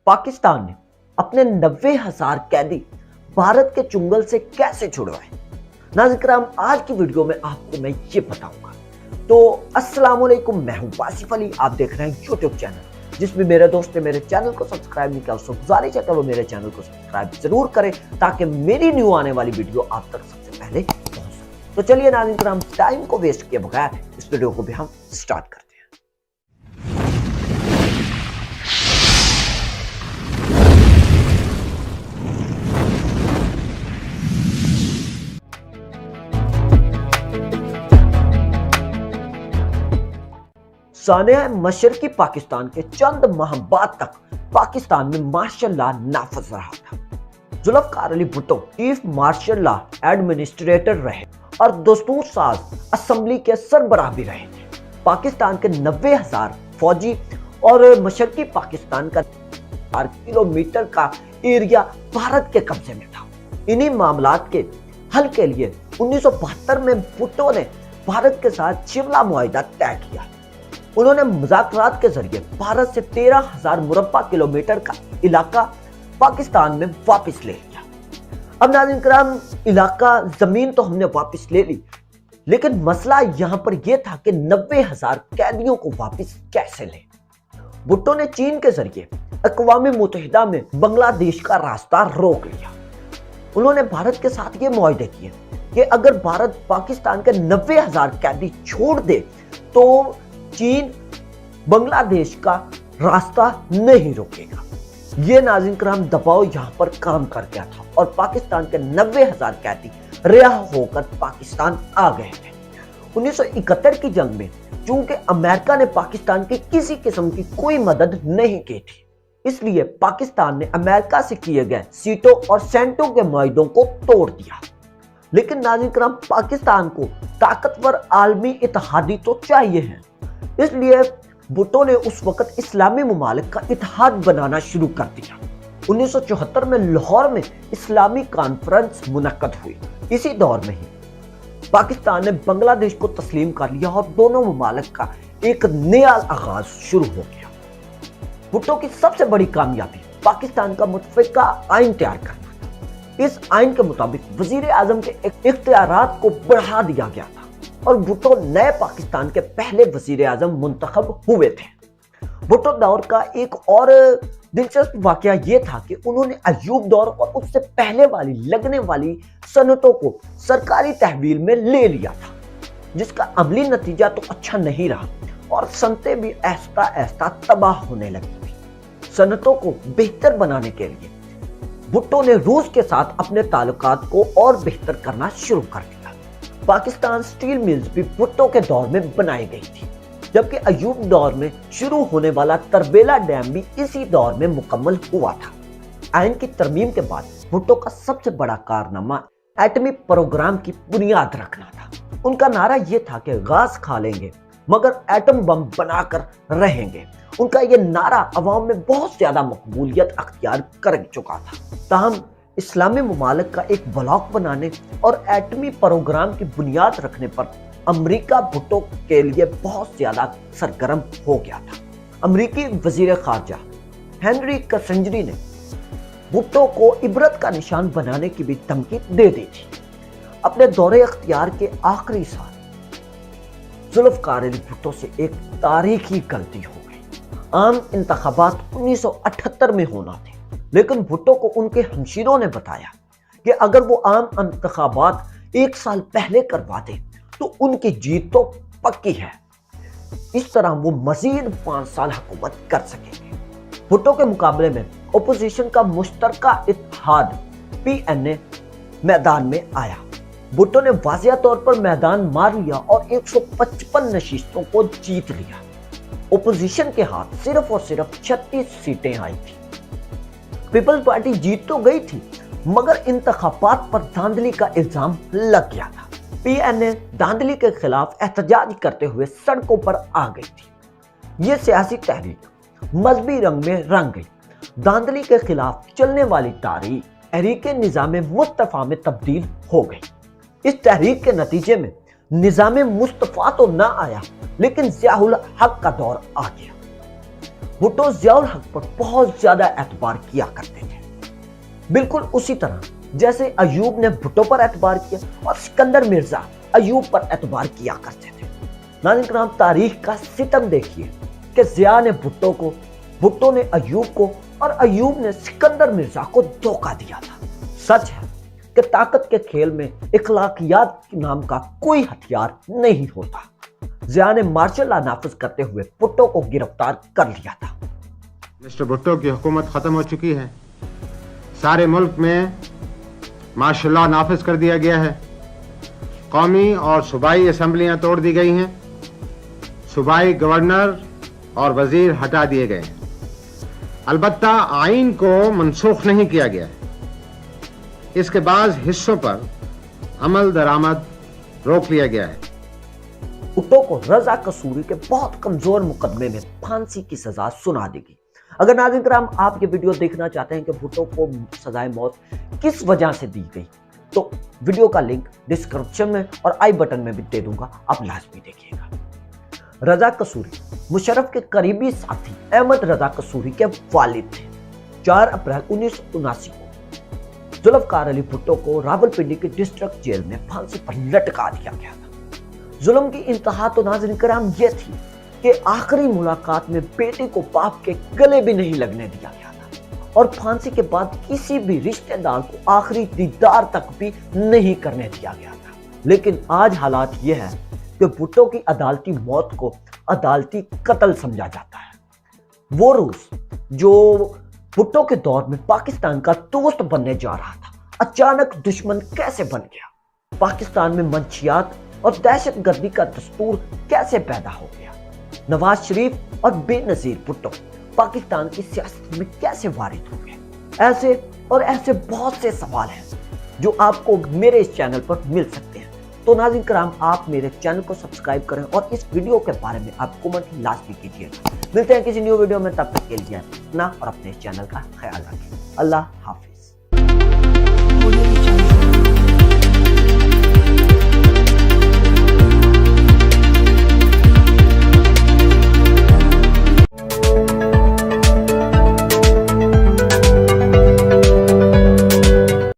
पाकिस्तान ने अपने 90,000 कैदी भारत के चुंगल से कैसे छुड़वाए। नाज़रीन किराम, आज की वीडियो में आपको मैं ये बताऊंगा। तो अस्सलाम वालेकुम, मैं हूं वासिफ अली। आप देख रहे हैं यूट्यूब चैनल जिसमें मेरे दोस्त ने मेरे चैनल को सब्सक्राइब नहीं किया, उससे गुजारिश है कि वो मेरे चैनल को सब्सक्राइब जरूर करें ताकि मेरी न्यू आने वाली वीडियो आप तक सबसे पहले पहुंच सके। तो चलिए नाज़रीन किराम, टाइम को वेस्ट किए बगैर इस वीडियो को भी हम स्टार्ट करते हैं। सानिया मशरकी पाकिस्तान के चंद माह बाद तक पाकिस्तान में मार्शल लॉ नाफिज रहा था। Zulfikar Ali Bhutto chief martial law administrator रहे और दस्तूर साज असेंबली के सरबराह भी रहे थे। पाकिस्तान के 90,000 फौजी और मशरकी पाकिस्तान का 4 किलोमीटर का एरिया भारत के कब्जे में था। इन्हीं मामलात के हल के लिए 1972 में भुट्टो ने भारत के साथ शिमला मुआहिदा तय किया। उन्होंने मुज़ाकरात के जरिए भारत से 13,000 मुरब्बा किलोमीटर का इलाका पाकिस्तान में वापस ले लिया। अब नाज़रीन किराम, इलाका जमीन तो हमने वापस ले ली, लेकिन मसला यहां पर यह था कि 90,000 कैदियों को वापस कैसे लें। भुट्टो ने चीन के जरिए अक़वाम मुत्तहिदा में बांग्लादेश का रास्ता रोक लिया। उन्होंने भारत के साथ ये मुआहदे किए कि अगर भारत पाकिस्तान के 90,000 कैदी छोड़ दे तो चीन बांग्लादेश का रास्ता नहीं रोकेगा। ये नाज़रीन किराम दबाव यहां पर काम कर गया था और पाकिस्तान के 90,000 कैदी रिहा होकर पाकिस्तान आ गए थे। 1971 की जंग में चूंकि अमेरिका ने पाकिस्तान की किसी किस्म की कोई मदद नहीं की थी, इसलिए पाकिस्तान ने अमेरिका से किए गए सीटों और सेंटों के मुआहदों को तोड़ दिया। लेकिन नाज़रीन किराम, पाकिस्तान को ताकतवर आलमी इत्तेहादी तो चाहिए है, इसलिए भुट्टो ने उस वक्त इस्लामी ममालिक का इत्तेहाद बनाना शुरू कर दिया। 1974 में लाहौर में इस्लामी कॉन्फ्रेंस मुनक्कद हुई। इसी दौर में ही पाकिस्तान ने बांग्लादेश को तस्लीम कर लिया और दोनों ममालिक का एक नया आगाज शुरू हो गया। भुट्टो की सबसे बड़ी कामयाबी पाकिस्तान का मुतफ़िका आइन तैयार करना था। इस आइन के मुताबिक वजीर आजम के इख्तियारात को बढ़ा दिया गया था और भुट्टो नए पाकिस्तान के पहले वजीर आजम मुंतखब हुए थे। भुट्टो दौर का एक और दिलचस्प वाकया यह था कि उन्होंने अय्यूब दौर और उससे पहले वाली लगने वाली सनतों को सरकारी तहवील में ले लिया था, जिसका अमली नतीजा तो अच्छा नहीं रहा और सनतें भी ऐसा ऐसा तबाह होने लगी थी। सनतों को बेहतर बनाने के लिए भुट्टो ने रूस के साथ अपने ताल्लुकात को और बेहतर करना शुरू कर दिया। पाकिस्तान स्टील मिल्स भी भुट्टो के दौर में बनाई गई थी, जबकि अय्यूब दौर में शुरू होने वाला तरबेला डैम भी इसी दौर में मुकम्मल हुआ था। आइन की तरमीम के बाद भुट्टो का सबसे बड़ा कारनामा एटमी प्रोग्राम की बुनियाद रखना था। उनका नारा यह था कि गाज खा लेंगे मगर एटम बम बनाकर रहेंगे। उनका यह नारा अवाम में बहुत ज्यादा मकबूलियत अख्तियार कर चुका था। ताहम इस्लामी ममालिक का एक ब्लॉक बनाने और एटमी प्रोग्राम की बुनियाद रखने पर अमेरिका भुट्टो के लिए बहुत ज्यादा सरगर्म हो गया था। अमेरिकी वजीर खारजा हेनरी किसिंजर ने भुट्टो को इबरत का निशान बनाने की भी धमकी दे दी थी। अपने दौरे अख्तियार के आखिरी साल जुल्फकार अली भुट्टो से एक तारीखी गलती हो गई। आम इंतखाबात 1978 में होना थे, लेकिन भुट्टो को उनके हमशीरों ने बताया कि अगर वो आम इंतखाबात 1 साल पहले करवा दे तो उनकी जीत तो पक्की है। इस तरह वो मजीद 5 साल हुकूमत कर सकेंगे। भुट्टो के मुकाबले में ओपोजिशन का मुश्तरका इत्तेहाद PNA मैदान में आया। भुट्टो ने वाज़िया तौर पर मैदान मार लिया और 155 नशीस्तों को जीत लिया। ओपोजिशन के हाथ सिर्फ और सिर्फ 36 सीटें आई थी। पीपल्स पार्टी जीत तो गई थी, मगर इंतखाबात पर धांधली का इल्जाम लग गया था। PNA धांधली के खिलाफ एहतजाज करते हुए सड़कों पर आ गई थी। ये सियासी तहरीक मजहबी रंग में रंग गई। धांधली के खिलाफ चलने वाली तारीख तहरीक निज़ाम मुस्तफ़ा में तब्दील हो गई। इस तहरीक के नतीजे में निज़ाम मुस्तफ़ा तो ना आया, लेकिन ज़ियाउल हक का दौर आ गया। भुट्टो ज़ियाउल हक पर बहुत ज्यादा एतबार किया करते थे, बिल्कुल उसी तरह जैसे अयूब ने भुट्टो पर एतबार किया और सिकंदर मिर्जा अयूब पर एतबार किया करते थे। नाज़रीन किराम, तारीख का सितम देखिए कि ज़िया ने भुट्टो को, भुट्टो ने अयूब को और अयूब ने सिकंदर मिर्जा को धोखा दिया था। सच है कि ताकत के खेल में इखलाकियात नाम का कोई हथियार नहीं होता। ज़िया ने मार्शल लॉ नाफिज करते हुए भुट्टो को गिरफ्तार कर लिया था। मिस्टर भुट्टो की हुकूमत खत्म हो चुकी है, सारे मुल्क में मार्शल लॉ नाफिज कर दिया गया है, कौमी और सूबाई असम्बलियां तोड़ दी गई हैं, सूबाई गवर्नर और वजीर हटा दिए गए हैं। अलबत्ता आइन को मनसूख नहीं किया गया है। इसके बाद हिस्सों पर अमल दरामद रोक लिया गया है। भुट्टो को रजा कसूरी के बहुत कमजोर मुकदमे में फांसी की सजा सुना देगी। अगर नाज़रीन किराम आप ये वीडियो देखना चाहते हैं कि भुट्टो को सजाए मौत किस वजह से दी गई, तो वीडियो का लिंक डिस्क्रिप्शन में और आई बटन में भी दे दूंगा, आप लाजमी देखिएगा। रजा कसूरी मुशर्रफ के करीबी साथी अहमद रजा कसूरी के वालिद थे। 4 अप्रैल 1979 को जुल्फकार अली भुट्टो को रावलपिंडी के डिस्ट्रिक्ट जेल में फांसी पर लटका दिया गया था। जुल्म की इंतहा तो नाज़रीन किराम ये थी कि आखिरी मुलाकात में बेटे को बाप के गले भी नहीं लगने दिया गया था और फांसी के बाद किसी भी रिश्तेदार को आखिरी दीदार तक भी नहीं करने दिया गया था। लेकिन आज हालात ये है कि भुट्टो की अदालती मौत को अदालती कत्ल समझा जाता है। वो रूस जो भुट्टो के दौर में पाकिस्तान का दोस्त बनने जा रहा था, अचानक दुश्मन कैसे बन गया? पाकिस्तान में मंशियात और दहशतगर्दी का दस्तूर कैसे पैदा हो गया? नवाज शरीफ और बेनजीर भुट्टो पाकिस्तान की सियासत में कैसे वारिद हो गए? ऐसे और ऐसे बहुत से सवाल हैं जो आपको मेरे इस चैनल पर मिल सकते हैं। तो नाज़रीन किराम, आप मेरे चैनल को सब्सक्राइब करें और इस वीडियो के बारे में आप कमेंट लाजमी कीजिए। मिलते हैं किसी न्यू वीडियो में, तब तक के लिए अपना और अपने चैनल का ख्याल रखें। अल्लाह हाफिज।